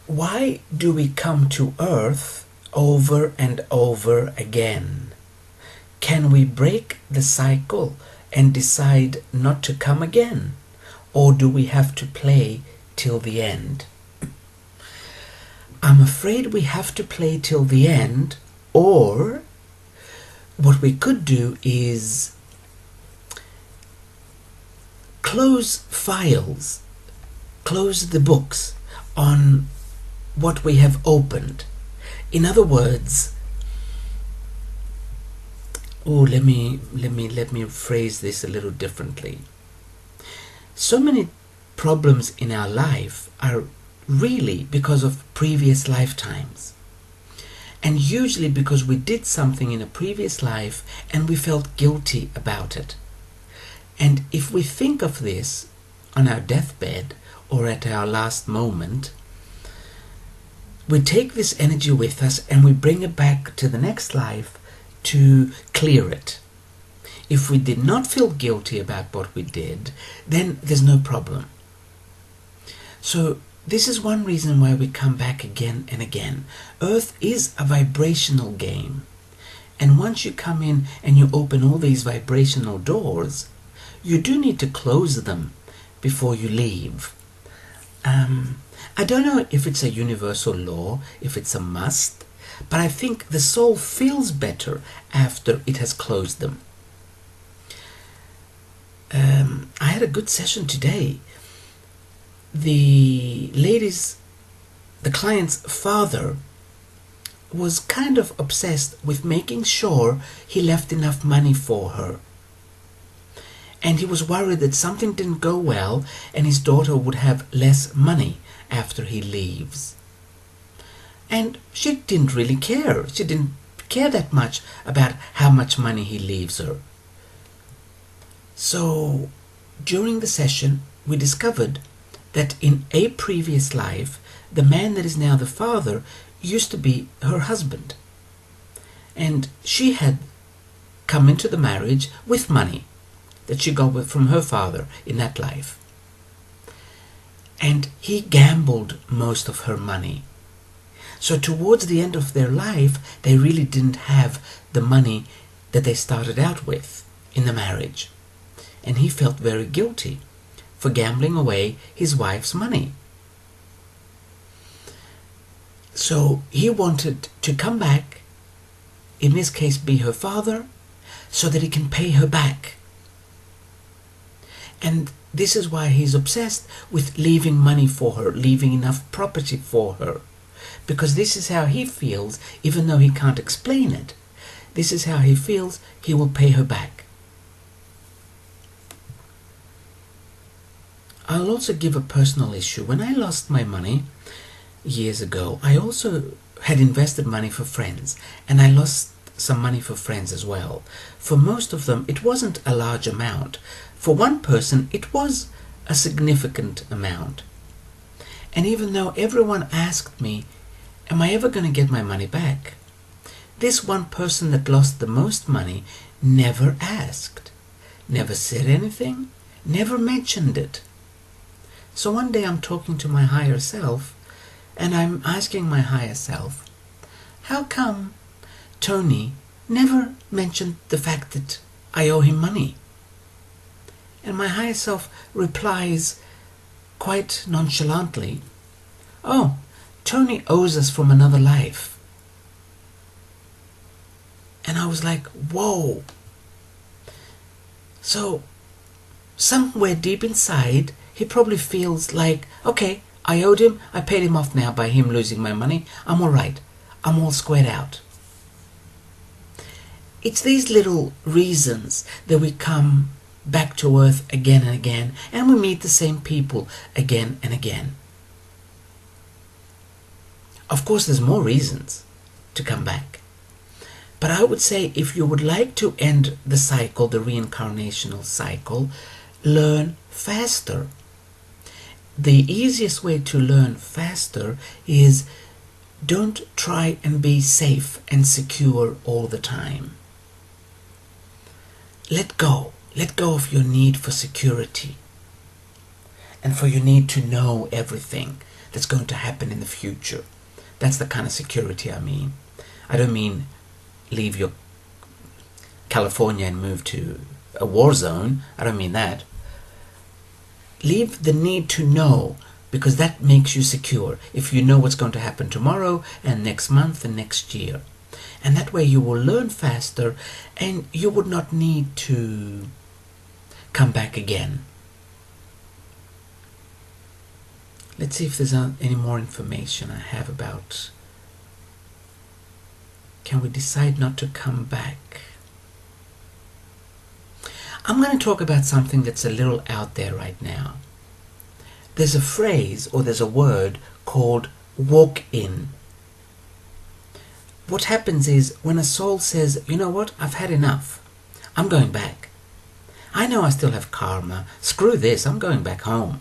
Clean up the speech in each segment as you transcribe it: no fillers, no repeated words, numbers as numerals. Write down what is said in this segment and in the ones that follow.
why do we come to Earth over and over again? Can we break the cycle and decide not to come again? Or do we have to play till the end? I'm afraid we have to play till the end, or what we could do is close files, close the books on what we have opened. In other words, let me phrase this a little differently. So many problems in our life are really because of previous lifetimes, and usually because we did something in a previous life and we felt guilty about it. And if we think of this on our deathbed or at our last moment, we take this energy with us and we bring it back to the next life to clear it. If we did not feel guilty about what we did, then there's no problem. So this is one reason why we come back again and again. Earth is a vibrational game. And once you come in and you open all these vibrational doors, you do need to close them before you leave. I don't know if it's a universal law, if it's a must, but I think the soul feels better after it has closed them. I had a good session today. The client's father was kind of obsessed with making sure he left enough money for her. And he was worried that something didn't go well and his daughter would have less money after he leaves. And she didn't really care. She didn't care that much about how much money he leaves her. So during the session, we discovered that in a previous life, the man that is now the father used to be her husband. And she had come into the marriage with money that she got from her father in that life. And he gambled most of her money. So towards the end of their life, they really didn't have the money that they started out with in the marriage. And he felt very guilty for gambling away his wife's money. So he wanted to come back, in this case be her father, so that he can pay her back. And this is why he's obsessed with leaving money for her, leaving enough property for her. Because this is how he feels, even though he can't explain it. This is how he feels he will pay her back. I'll also give a personal issue. When I lost my money years ago, I also had invested money for friends, and I lost some money for friends as well. For most of them, it wasn't a large amount. For one person, it was a significant amount. And even though everyone asked me, am I ever going to get my money back? This one person that lost the most money never asked, never said anything, never mentioned it. So one day I'm talking to my higher self, and I'm asking my higher self, how come Tony never mentioned the fact that I owe him money? And my higher self replies quite nonchalantly, oh, Tony owes us from another life. And I was like, whoa. So somewhere deep inside, he probably feels like, okay, I owed him, I paid him off now by him losing my money, I'm all right, I'm all squared out. It's these little reasons that we come back to earth again and again, and we meet the same people again and again. Of course, there's more reasons to come back. But I would say if you would like to end the cycle, the reincarnational cycle, learn faster. The easiest way to learn faster is don't try and be safe and secure all the time. Let go of your need for security and for your need to know everything. that's going to happen in the future. That's the kind of security I mean. I don't mean leave your California and move to a war zone. I don't mean that. Leave the need to know, because that makes you secure. If you know what's going to happen tomorrow and next month and next year. And that way you will learn faster and you would not need to come back again. Let's see if there's any more information I have about, can we decide not to come back? I'm going to talk about something that's a little out there right now. There's a phrase or there's a word called walk-in. What happens is when a soul says, you know what, I've had enough. I'm going back. I know I still have karma. Screw this, I'm going back home.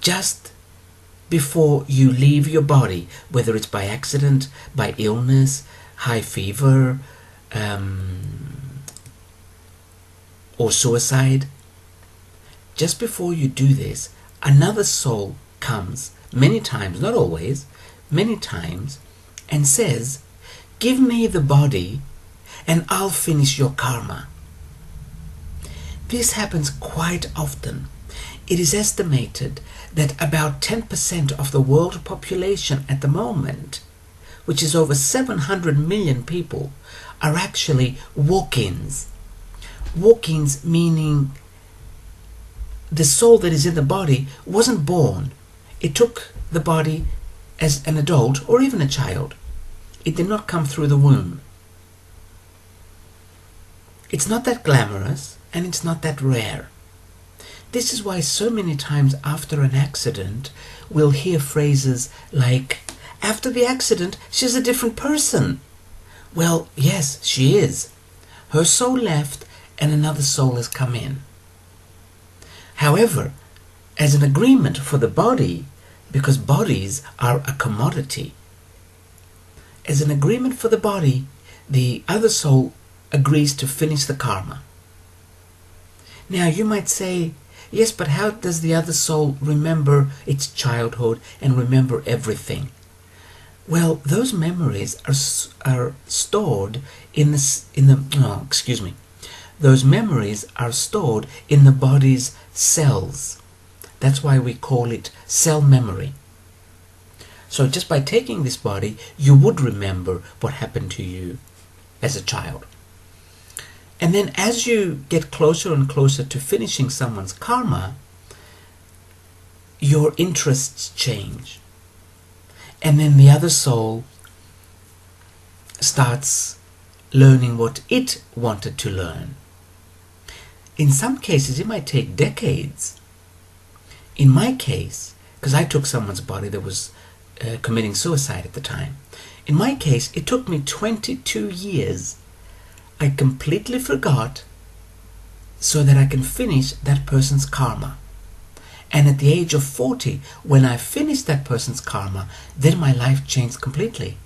Just before you leave your body, whether it's by accident, by illness, high fever, or suicide, just before you do this, another soul comes many times, not always, many times, and says, give me the body and I'll finish your karma. This happens quite often. It is estimated that about 10% of the world population at the moment, which is over 700 million people, are actually walk-ins. Walk-ins meaning the soul that is in the body wasn't born. It took the body as an adult or even a child. It did not come through the womb. It's not that glamorous and it's not that rare. This is why so many times after an accident we'll hear phrases like, after the accident she's a different person. Well, yes, she is. Her soul left and another soul has come in. However, as an agreement for the body, because bodies are a commodity, as an agreement for the body, the other soul agrees to finish the karma. Now you might say, yes, but how does the other soul remember its childhood and remember everything? Well, those memories are stored Those memories are stored in the body's cells. That's why we call it cell memory. So just by taking this body, you would remember what happened to you as a child. And then as you get closer and closer to finishing someone's karma, your interests change. And then the other soul starts learning what it wanted to learn. In some cases, it might take decades. In my case, because I took someone's body that was committing suicide at the time, in my case, it took me 22 years. I completely forgot so that I can finish that person's karma. And at the age of 40, when I finished that person's karma, then my life changed completely.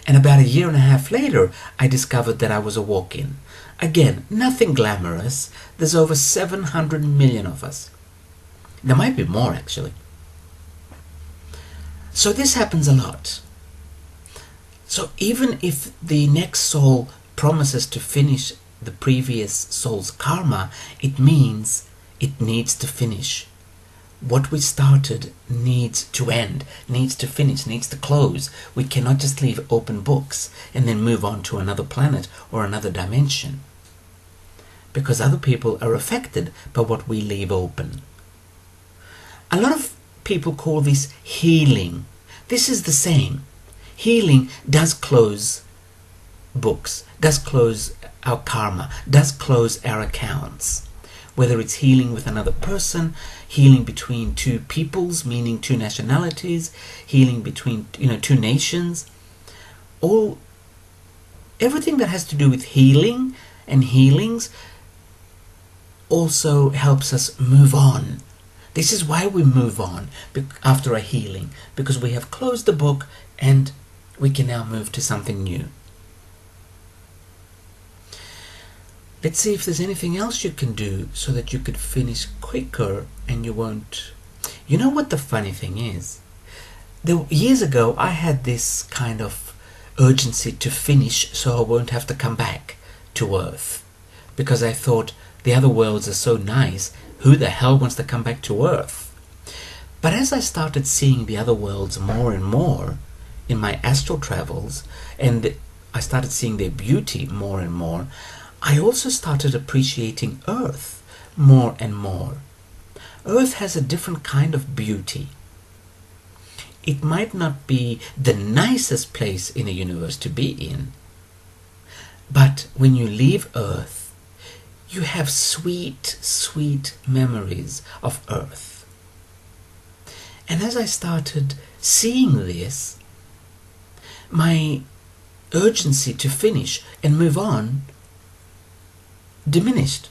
And about a year and a half later, I discovered that I was a walk-in. Again, nothing glamorous. There's over 700 million of us. There might be more, actually. So this happens a lot. So even if the next soul promises to finish the previous soul's karma, it means it needs to finish. What we started needs to end, needs to finish, needs to close. We cannot just leave open books and then move on to another planet or another dimension, because other people are affected by what we leave open. A lot of people call this healing. This is the same. Healing does close books, does close our karma, does close our accounts. Whether it's healing with another person, healing between two peoples, meaning two nationalities, healing between two nations, everything that has to do with healing and healings also helps us move on. This is why we move on after a healing, because we have closed the book and we can now move to something new. Let's see if there's anything else you can do so that you could finish quicker and you won't You know what the funny thing is? Years ago, I had this kind of urgency to finish so I won't have to come back to Earth. Because I thought the other worlds are so nice, who the hell wants to come back to Earth? But as I started seeing the other worlds more and more in my astral travels, and I started seeing their beauty more and more, I also started appreciating Earth more and more. Earth has a different kind of beauty. It might not be the nicest place in the universe to be in, but when you leave Earth, you have sweet, sweet memories of Earth. And as I started seeing this, my urgency to finish and move on diminished.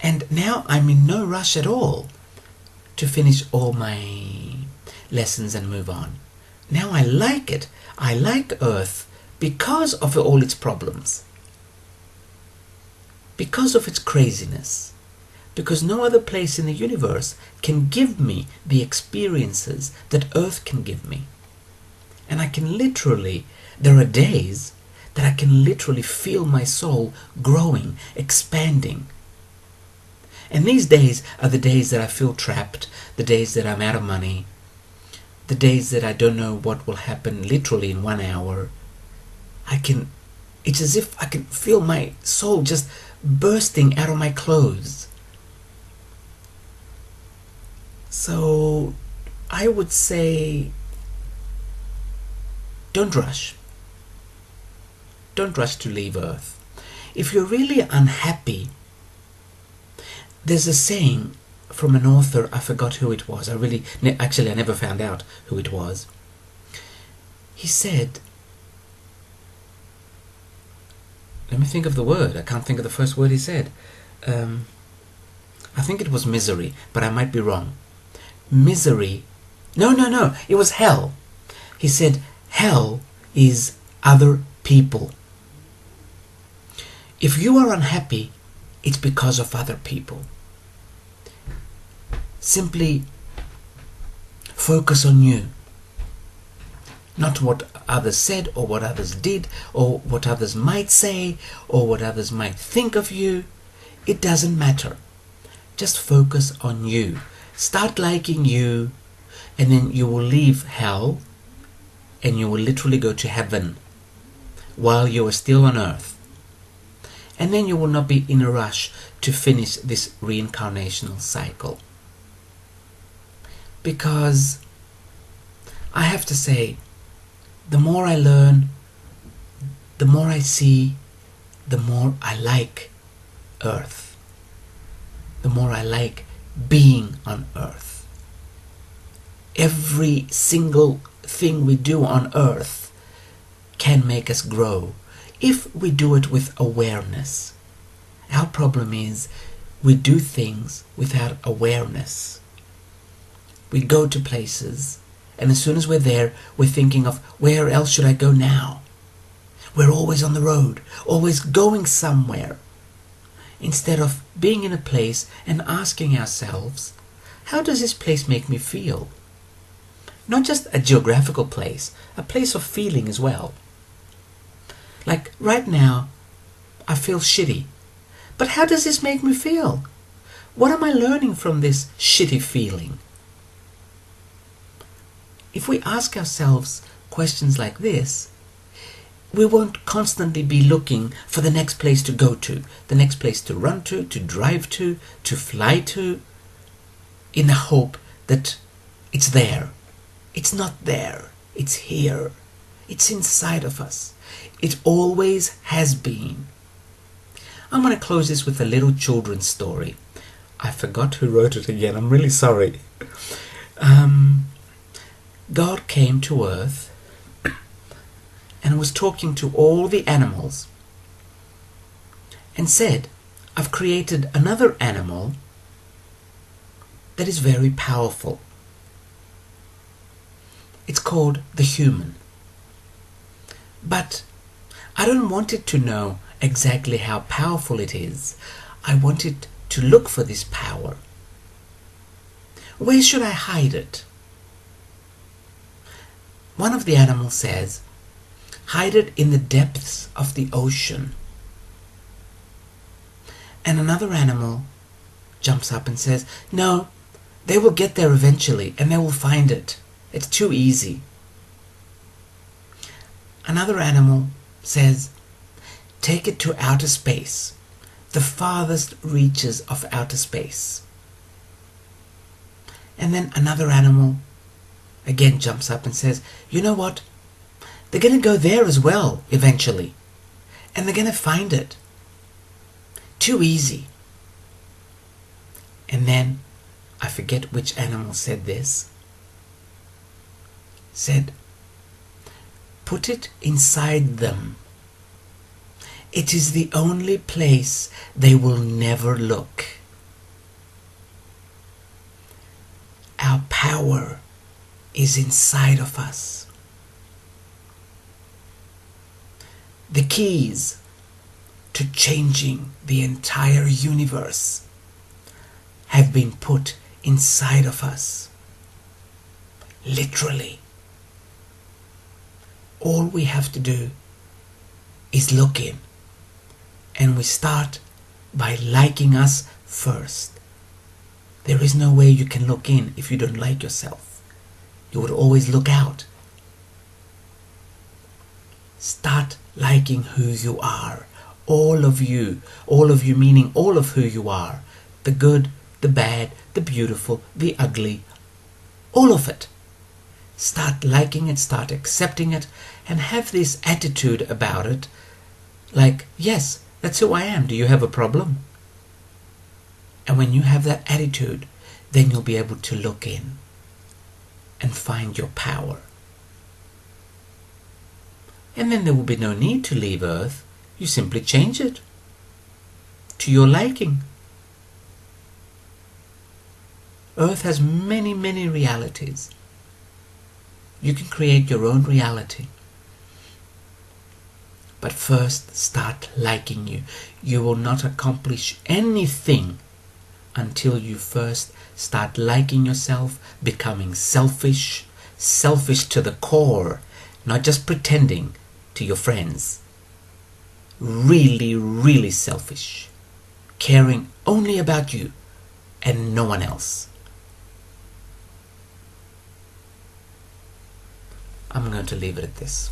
And now I'm in no rush at all to finish all my lessons and move on. Now I like it. I like Earth because of all its problems, because of its craziness, because no other place in the universe can give me the experiences that Earth can give me. And I can literally, there are days that I can literally feel my soul growing, expanding. And these days are the days that I feel trapped, the days that I'm out of money, the days that I don't know what will happen literally in 1 hour. It's as if I can feel my soul just bursting out of my clothes. So I would say, don't rush. Don't rush to leave Earth. If you're really unhappy, there's a saying from an author, I forgot who it was. I never found out who it was. He said, let me think of the word. I can't think of the first word he said. I think it was misery, but I might be wrong. Misery. No. It was hell. He said, hell is other people. If you are unhappy, it's because of other people. Simply focus on you. Not what others said or what others did or what others might say or what others might think of you. It doesn't matter. Just focus on you. Start liking you, and then you will leave hell and you will literally go to heaven while you are still on earth. And then you will not be in a rush to finish this reincarnational cycle. Because I have to say, the more I learn, the more I see, the more I like Earth. The more I like being on Earth. Every single thing we do on Earth can make us grow if we do it with awareness. Our problem is we do things without awareness. We go to places, and as soon as we're there, we're thinking of where else should I go now? We're always on the road, always going somewhere, instead of being in a place and asking ourselves, how does this place make me feel? Not just a geographical place, a place of feeling as well. Like right now, I feel shitty. But how does this make me feel? What am I learning from this shitty feeling? If we ask ourselves questions like this, we won't constantly be looking for the next place to go to, the next place to run to drive to fly to, in the hope that it's there. It's not there. It's here. It's inside of us. It always has been. I'm going to close this with a little children's story. I forgot who wrote it again. I'm really sorry. God came to earth and was talking to all the animals and said, I've created another animal that is very powerful. It's called the human. But I don't want it to know exactly how powerful it is. I want it to look for this power. Where should I hide it? One of the animals says, hide it in the depths of the ocean. And another animal jumps up and says, no, they will get there eventually and they will find it. It's too easy. Another animal says, take it to outer space, the farthest reaches of outer space. And then another animal again jumps up and says, you know what? They're going to go there as well eventually. And they're going to find it. Too easy. And then, I forget which animal said this, said, put it inside them. It is the only place they will never look. Our power is inside of us. The keys to changing the entire universe have been put inside of us. Literally. All we have to do is look in. And we start by liking us first. There is no way you can look in if you don't like yourself. You would always look out. Start liking who you are. All of you meaning all of who you are. The good, the bad, the beautiful, the ugly. All of it. Start liking it, start accepting it, and have this attitude about it. Like, yes, that's who I am. Do you have a problem? And when you have that attitude, then you'll be able to look in and find your power. And then there will be no need to leave Earth. You simply change it to your liking. Earth has many, many realities. You can create your own reality. But first, start liking you. You will not accomplish anything until you first start liking yourself, becoming selfish to the core, not just pretending to your friends. Really, really selfish. Caring only about you and no one else. I'm going to leave it at this.